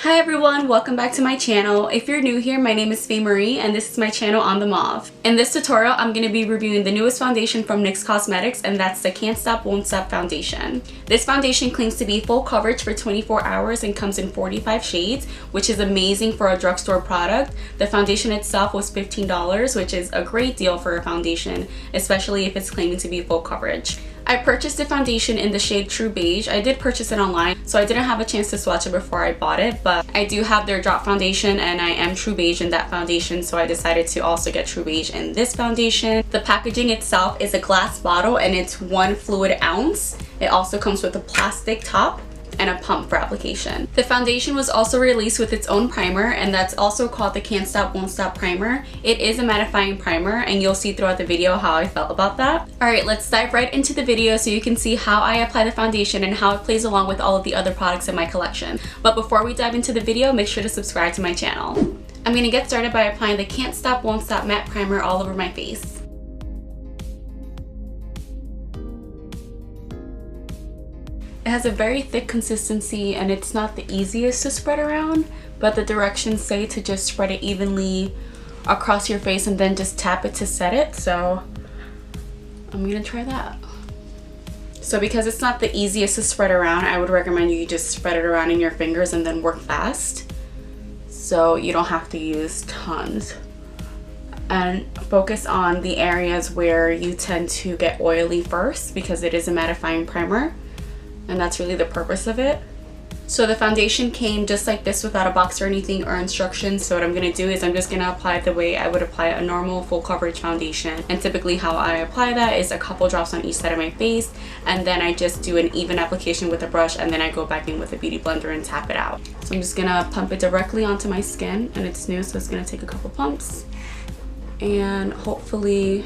Hi everyone, welcome back to my channel. If you're new here, my name is Faye Marie and this is my channel On The Mauve. In this tutorial, I'm going to be reviewing the newest foundation from NYX Cosmetics, and that's the Can't Stop Won't Stop foundation. This foundation claims to be full coverage for 24 hours and comes in 45 shades, which is amazing for a drugstore product. The foundation itself was $15, which is a great deal for a foundation, especially if it's claiming to be full coverage. I purchased the foundation in the shade True Beige. I did purchase it online, so I didn't have a chance to swatch it before I bought it, but I do have their drop foundation and I am True Beige in that foundation, so I decided to also get True Beige in this foundation. The packaging itself is a glass bottle and it's 1 fluid ounce. It also comes with a plastic top and a pump for application. The foundation was also released with its own primer, and that's also called the Can't Stop Won't Stop primer. It is a mattifying primer and you'll see throughout the video how I felt about that. Alright, let's dive right into the video so you can see how I apply the foundation and how it plays along with all of the other products in my collection. But before we dive into the video, make sure to subscribe to my channel. I'm going to get started by applying the Can't Stop Won't Stop matte primer all over my face. It has a very thick consistency and it's not the easiest to spread around, but the directions say to just spread it evenly across your face and then just tap it to set it, so I'm gonna try that. So because it's not the easiest to spread around, I would recommend you just spread it around in your fingers and then work fast so you don't have to use tons. And focus on the areas where you tend to get oily first because it is a mattifying primer. And that's really the purpose of it. So the foundation came just like this without a box or anything or instructions. So what I'm going to do is I'm just going to apply it the way I would apply a normal full coverage foundation. And typically how I apply that is a couple drops on each side of my face, and then I just do an even application with a brush, and then I go back in with a beauty blender and tap it out. So I'm just going to pump it directly onto my skin, and it's new so it's going to take a couple pumps. And hopefully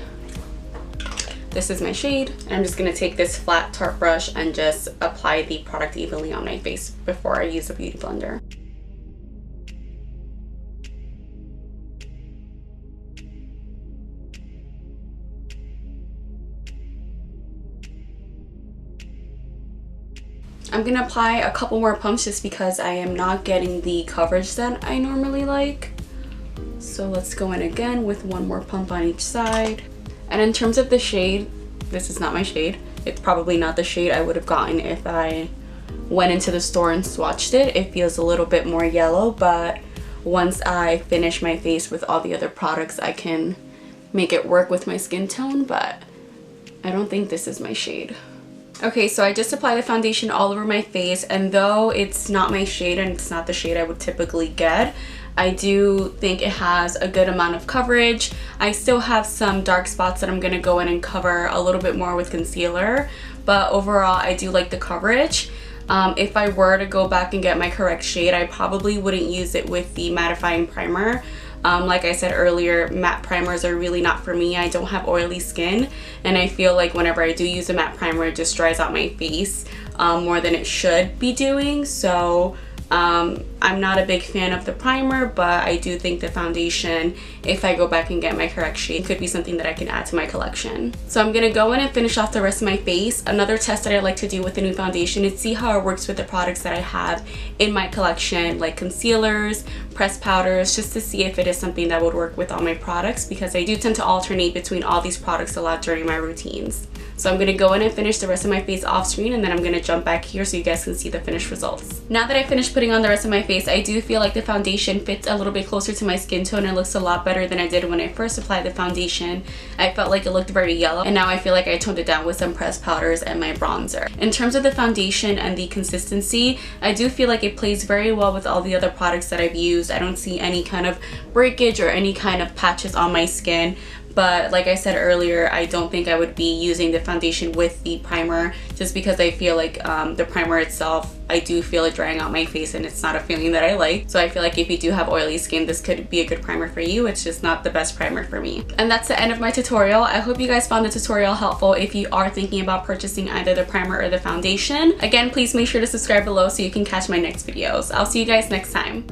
this is my shade, and I'm just going to take this flat Tarte brush and just apply the product evenly on my face before I use a beauty blender. I'm going to apply a couple more pumps just because I am not getting the coverage that I normally like. So let's go in again with 1 more pump on each side. And in terms of the shade, this is not my shade. It's probably not the shade I would have gotten if I went into the store and swatched it. It feels a little bit more yellow, but once I finish my face with all the other products, I can make it work with my skin tone, but I don't think this is my shade. Okay, so I just applied the foundation all over my face, and though it's not my shade and it's not the shade I would typically get, I do think it has a good amount of coverage. I still have some dark spots that I'm going to go in and cover a little bit more with concealer, but overall I do like the coverage. If I were to go back and get my correct shade, I probably wouldn't use it with the mattifying primer. Like I said earlier, matte primers are really not for me. I don't have oily skin, and I feel like whenever I do use a matte primer, it just dries out my face more than it should be doing. So I'm not a big fan of the primer, but I do think the foundation, if I go back and get my correct shade, could be something that I can add to my collection. So I'm gonna go in and finish off the rest of my face. Another test that I like to do with the new foundation is see how it works with the products that I have in my collection, like concealers, pressed powders, just to see if it is something that would work with all my products, because I do tend to alternate between all these products a lot during my routines. So I'm going to go in and finish the rest of my face off screen, and then I'm going to jump back here so you guys can see the finished results. Now that I finished putting on the rest of my face, I do feel like the foundation fits a little bit closer to my skin tone and looks a lot better than I did when I first applied the foundation. I felt like it looked very yellow, and now I feel like I toned it down with some pressed powders and my bronzer. In terms of the foundation and the consistency, I do feel like it plays very well with all the other products that I've used. I don't see any kind of breakage or any kind of patches on my skin. But like I said earlier, I don't think I would be using the foundation with the primer just because I feel like the primer itself, I do feel it drying out my face, and it's not a feeling that I like. So I feel like if you do have oily skin, this could be a good primer for you. It's just not the best primer for me. And that's the end of my tutorial. I hope you guys found the tutorial helpful if you are thinking about purchasing either the primer or the foundation. Again, please make sure to subscribe below so you can catch my next videos. I'll see you guys next time.